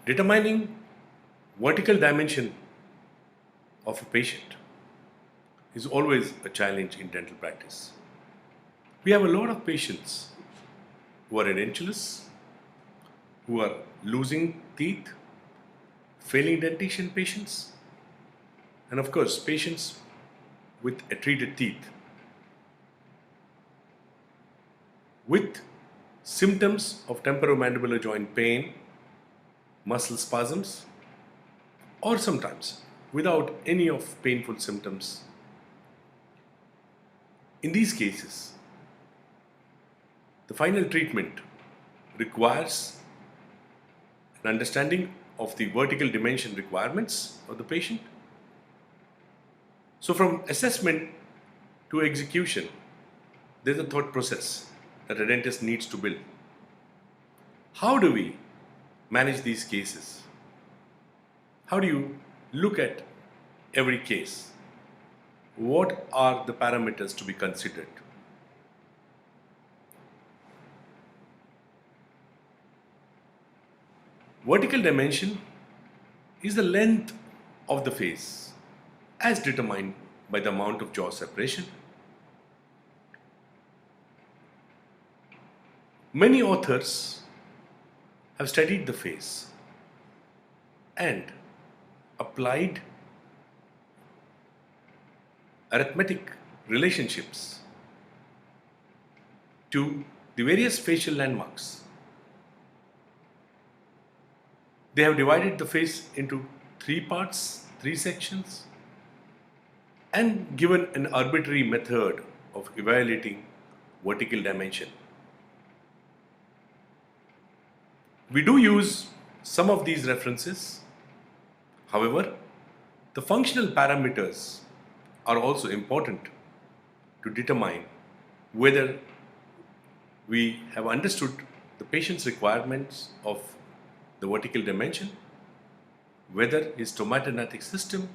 Determining vertical dimension of a patient is always a challenge in dental practice. We have a lot of patients who are edentulous, who are losing teeth, failing dentition patients, and of course, patients with treated teeth with symptoms of temporomandibular joint pain, muscle spasms, or sometimes without any of painful symptoms. In these cases, the final treatment requires an understanding of the vertical dimension requirements of the patient. So from assessment to execution, there's a thought process that a dentist needs to build. How do we manage these cases? How do you look at every case? What are the parameters to be considered? Vertical dimension is the length of the face as determined by the amount of jaw separation. Many authors have studied the face and applied arithmetic relationships to the various facial landmarks. They have divided the face into three parts, three sections, and given an arbitrary method of evaluating vertical dimension. We do use some of these references. However, the functional parameters are also important to determine whether we have understood the patient's requirements of the vertical dimension, whether his stomatognathing system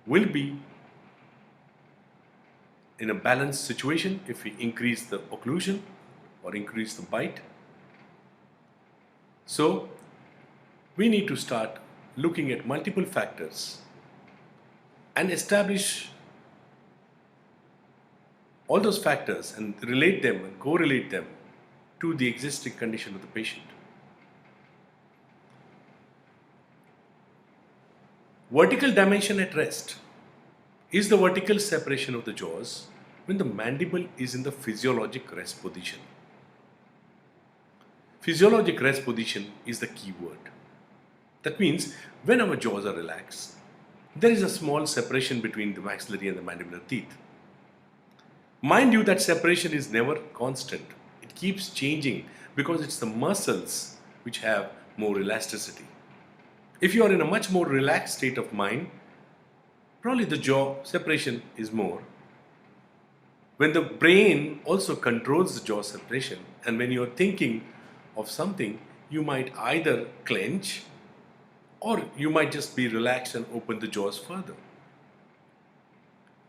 will be in a balanced situation if we increase the occlusion or increase the bite. So, we need to start looking at multiple factors and establish all those factors and relate them and correlate them to the existing condition of the patient. Vertical dimension at rest is the vertical separation of the jaws when the mandible is in the physiologic rest position. Physiologic rest position is the key word. That means when our jaws are relaxed, there is a small separation between the maxillary and the mandibular teeth. Mind you, that separation is never constant. It keeps changing because it's the muscles which have more elasticity. If you are in a much more relaxed state of mind, probably the jaw separation is more. When the brain also controls the jaw separation, and when you are thinking of something, you might either clench or you might just be relaxed and open the jaws further.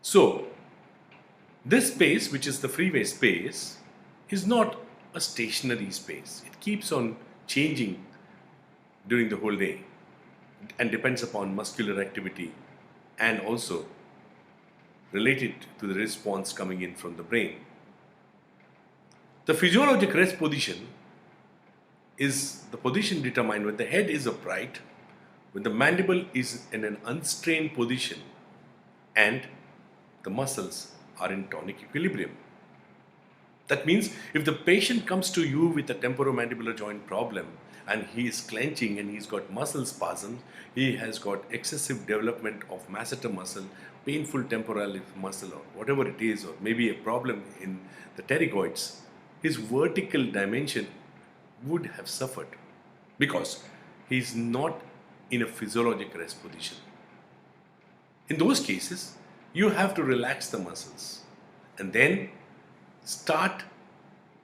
So, this space, which is the freeway space, is not a stationary space. It keeps on changing during the whole day and depends upon muscular activity and also related to the response coming in from the brain. The physiologic rest position is the position determined when the head is upright, when the mandible is in an unstrained position, and the muscles are in tonic equilibrium. That means if the patient comes to you with a temporomandibular joint problem and he is clenching and he's got muscle spasms, he has got excessive development of masseter muscle, painful temporalis muscle, or whatever it is, or maybe a problem in the pterygoids, his vertical dimension would have suffered because he's not in a physiologic rest position. In those cases, you have to relax the muscles and then start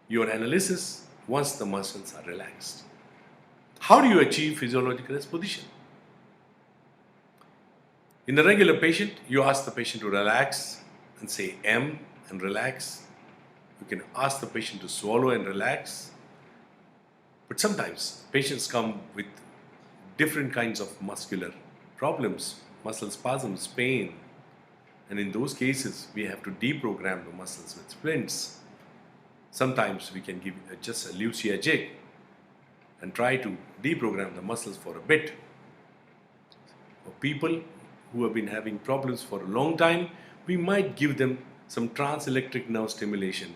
your analysis once the muscles are relaxed. How do you achieve physiologic rest position? In the regular patient, you ask the patient to relax and say M and relax. You can ask the patient to swallow and relax. But sometimes patients come with different kinds of muscular problems, muscle spasms, pain. And in those cases, we have to deprogram the muscles with splints. Sometimes we can give just a Lucia jig and try to deprogram the muscles for a bit. For people who have been having problems for a long time, we might give them some trans-electric nerve stimulation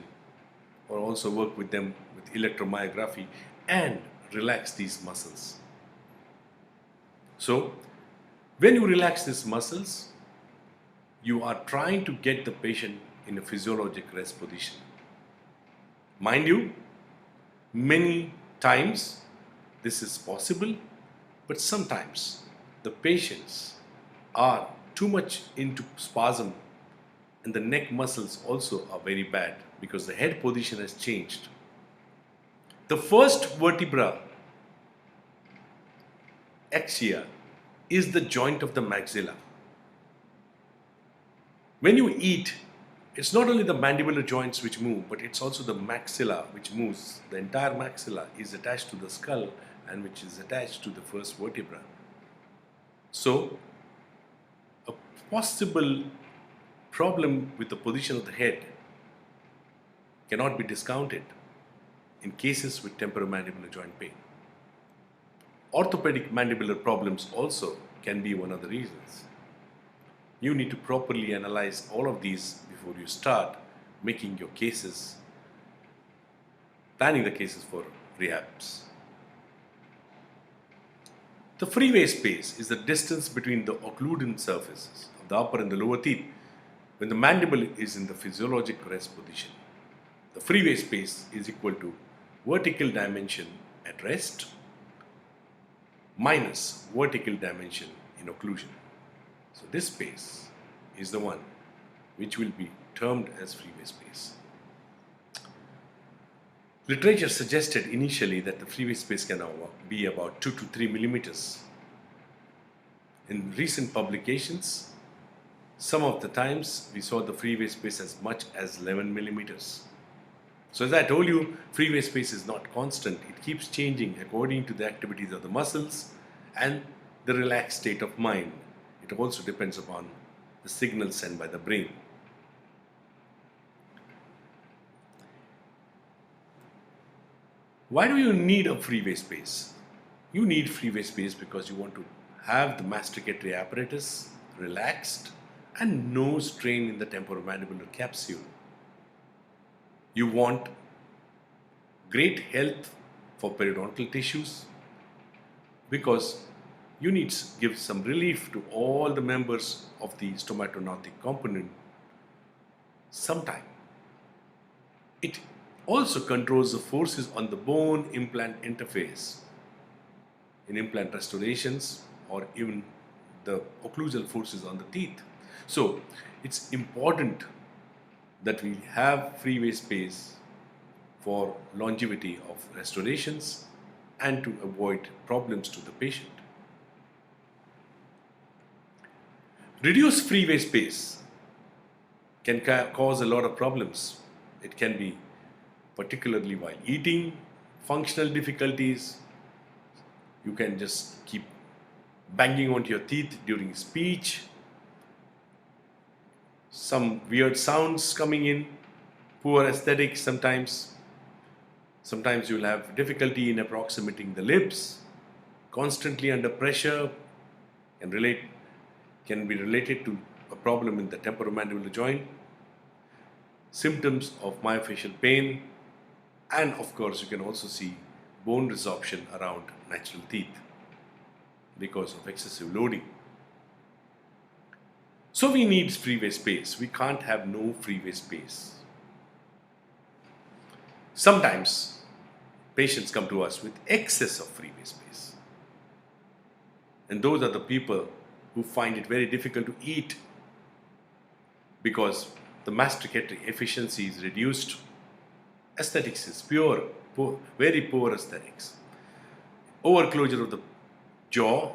or also work with them with electromyography and relax these muscles. So, when you relax these muscles, you are trying to get the patient in a physiologic rest position. Mind you, many times this is possible, but sometimes the patients are too much into spasm and the neck muscles also are very bad because the head position has changed. The first vertebra, axilla, is the joint of the maxilla. When you eat, it's not only the mandibular joints which move, but it's also the maxilla which moves. The entire maxilla is attached to the skull and which is attached to the first vertebra. So, a possible problem with the position of the head cannot be discounted in cases with temporomandibular joint pain. Orthopedic mandibular problems also can be one of the reasons. You need to properly analyze all of these before you start making your cases, planning the cases for rehabs. The freeway space is the distance between the occludent surfaces of the upper and the lower teeth when the mandible is in the physiologic rest position. The freeway space is equal to vertical dimension at rest minus vertical dimension in occlusion. So this space is the one which will be termed as freeway space. Literature suggested initially that the freeway space can be about 2 to 3 millimeters. In recent publications, some of the times we saw the freeway space as much as 11 millimeters. So as I told you, freeway space is not constant. It keeps changing according to the activities of the muscles and the relaxed state of mind. It also depends upon the signals sent by the brain. Why do you need a freeway space? You need freeway space because you want to have the masticatory apparatus relaxed and no strain in the temporomandibular capsule. You want great health for periodontal tissues because you need to give some relief to all the members of the stomatognathing component sometime. It also controls the forces on the bone implant interface in implant restorations or even the occlusal forces on the teeth. So it's important that we have freeway space for longevity of restorations and to avoid problems to the patient. Reduced freeway space can cause a lot of problems. It can be particularly while eating, functional difficulties. You can just keep banging onto your teeth during speech. Some weird sounds coming in, poor aesthetics sometimes. Sometimes you'll have difficulty in approximating the lips, constantly under pressure, can be related to a problem in the temporomandibular joint, symptoms of myofascial pain, and of course you can also see bone resorption around natural teeth because of excessive loading. So we need freeway space. We can't have no freeway space. Sometimes patients come to us with excess of freeway space. And those are the people who find it very difficult to eat because the masticatory efficiency is reduced. Aesthetics is poor, very poor aesthetics. Overclosure of the jaw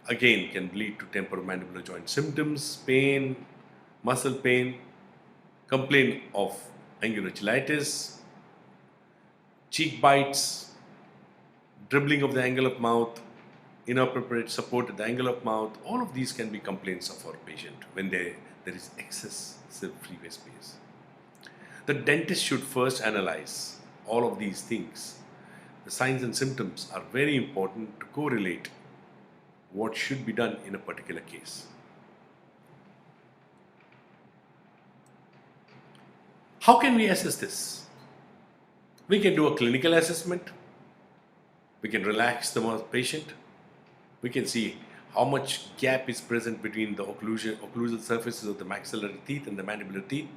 again can lead to temporomandibular joint symptoms, pain, muscle pain, complaint of angulocheilitis, cheek bites, dribbling of the angle of mouth, inappropriate support at the angle of mouth, all of these can be complaints of our patient when there is excessive freeway space. The dentist should first analyze all of these things. The signs and symptoms are very important to correlate what should be done in a particular case. How can we assess this? We can do a clinical assessment. We can relax the patient. We can see how much gap is present between the occlusal surfaces of the maxillary teeth and the mandibular teeth.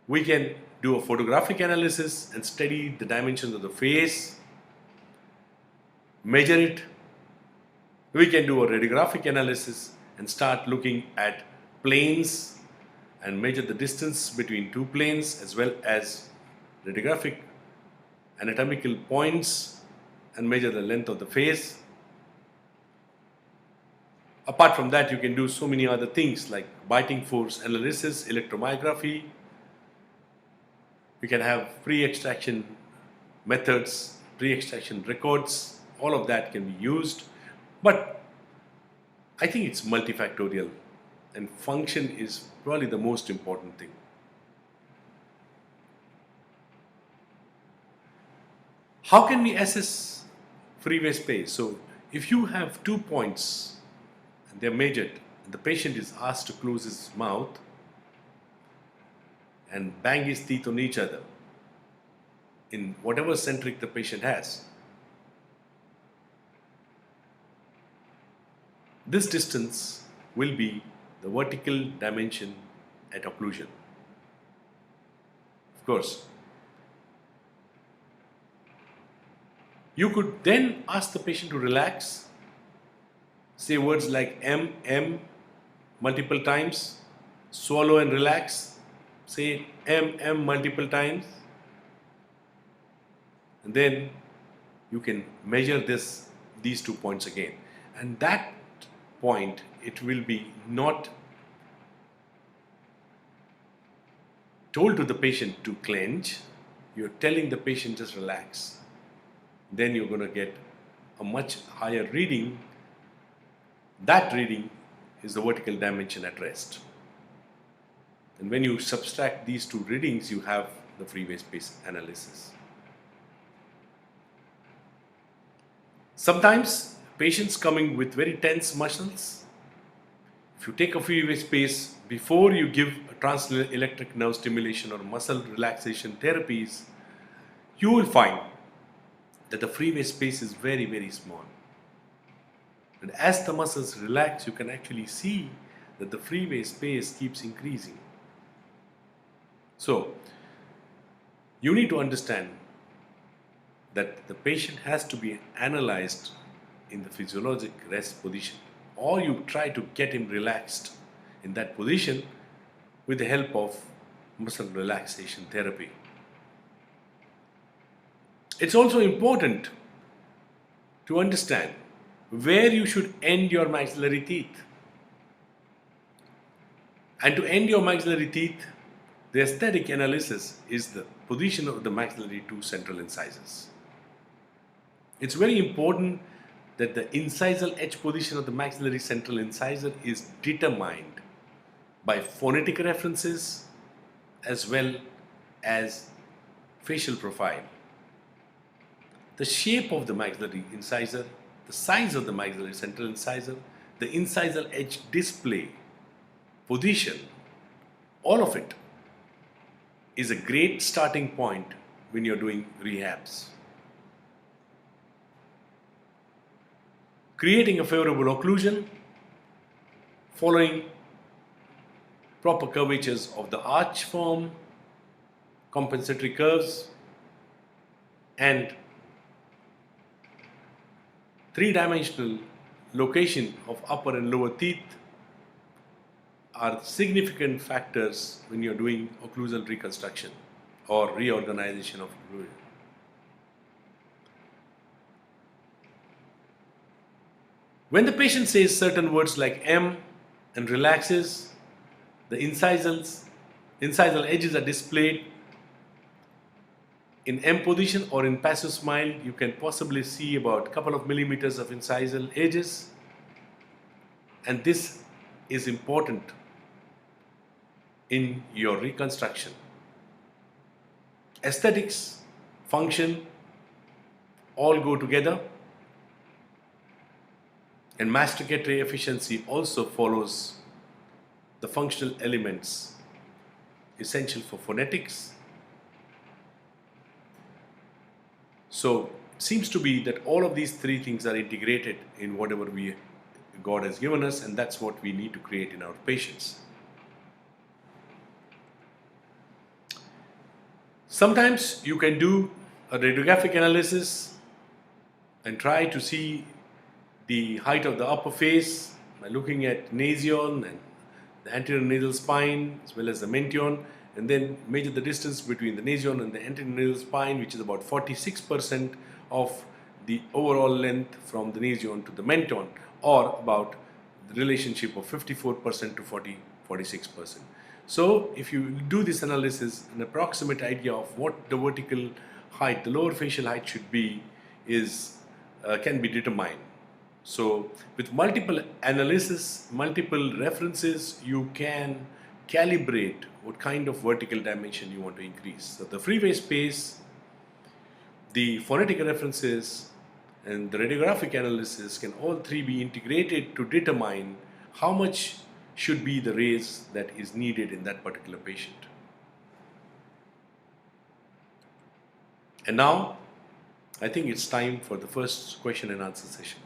We can do a photographic analysis and study the dimensions of the face, measure it. We can do a radiographic analysis and start looking at planes and measure the distance between two planes, as well as radiographic anatomical points and measure the length of the face. Apart from that, you can do so many other things like biting force analysis, electromyography. You can have pre-extraction methods, pre-extraction records, all of that can be used. But I think it's multifactorial, and function is probably the most important thing. How can we assess freeway space? So if you have 2 points and they're measured, and the patient is asked to close his mouth and bang his teeth on each other in whatever centric the patient has, this distance will be the vertical dimension at occlusion. Of course, you could then ask the patient to relax, say words like M multiple times, swallow and relax, say M multiple times, and then you can measure these 2 points again. And that point, it will be not told to the patient to clench, you're telling the patient just relax. Then you're going to get a much higher reading. That reading is the vertical dimension at rest. And when you subtract these 2 readings, you have the freeway space analysis. Sometimes patients coming with very tense muscles, if you take a freeway space before you give a transelectric nerve stimulation or muscle relaxation therapies, you will find that the freeway space is very, very small. And as the muscles relax, you can actually see that the freeway space keeps increasing. So, you need to understand that the patient has to be analyzed in the physiologic rest position, or you try to get him relaxed in that position with the help of muscle relaxation therapy. It's also important to understand where you should end your maxillary teeth. And to end your maxillary teeth, the aesthetic analysis is the position of the maxillary 2 central incisors. It's very important that the incisal edge position of the maxillary central incisor is determined by phonetic references as well as facial profile. The shape of the maxillary incisor, the size of the maxillary central incisor, the incisal edge display, position, all of it is a great starting point when you're doing rehabs. Creating a favorable occlusion, following proper curvatures of the arch form, compensatory curves, and 3-dimensional location of upper and lower teeth are significant factors when you're doing occlusal reconstruction or reorganization of occlusion. When the patient says certain words like M and relaxes, the incisal edges are displayed In M position or in passive smile, you can possibly see about a couple of millimeters of incisal edges, and this is important in your reconstruction. Aesthetics, function, all go together, and masticatory efficiency also follows the functional elements essential for phonetics. So seems to be that all of these three things are integrated in whatever God has given us, and that's what we need to create in our patients. Sometimes you can do a radiographic analysis and try to see the height of the upper face by looking at nasion and the anterior nasal spine as well as the mention, and then measure the distance between the nasion and the anterior nasal spine, which is about 46% of the overall length from the nasion to the menton, or about the relationship of 54% to 46%. So if you do this analysis, an approximate idea of what the vertical height, the lower facial height should be, can be determined. So with multiple analysis, multiple references, you can calibrate what kind of vertical dimension you want to increase. So the freeway space, the phonetic references, and the radiographic analysis can all three be integrated to determine how much should be the raise that is needed in that particular patient. And now, I think it's time for the first question and answer session.